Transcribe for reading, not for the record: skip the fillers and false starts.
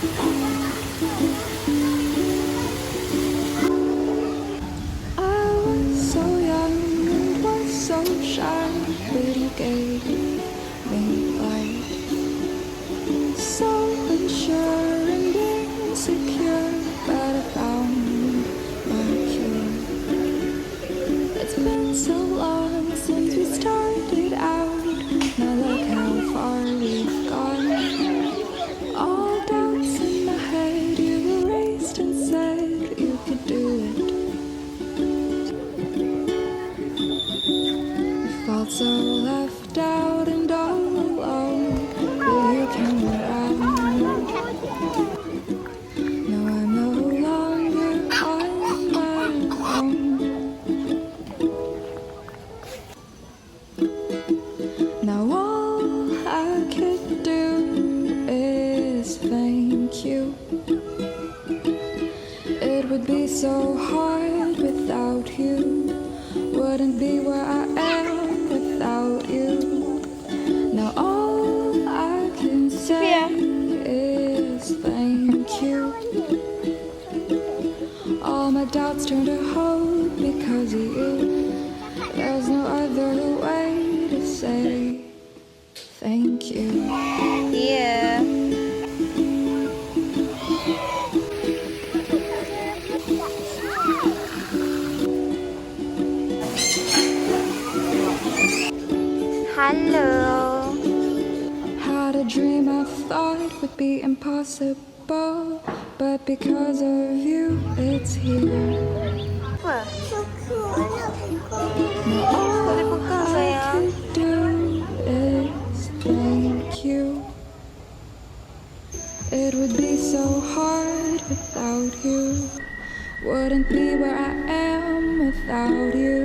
I was so young and was so shy, but you gave me light. So unsure and insecure, but I found my cure. It's been so long since we started out. Now look how far we've gone. All doubts in my head you erased and said you could do it. We felt so left out and all alone, but you came around. Now I'm no longer on my own. Now all I could do is thank you. It would be so hard without you. Wouldn't be where I am without you. Now all I can say is thank you. All my doubts turn to hope because of you. There's no other way to say thank you. Yeah. Hello. Had a dream I thought would be impossible, but because of you, it's here. Apa? Now all Boleh pegang, I sayang. could do is thank you. It would be so hard without you. Wouldn't be where I am without you.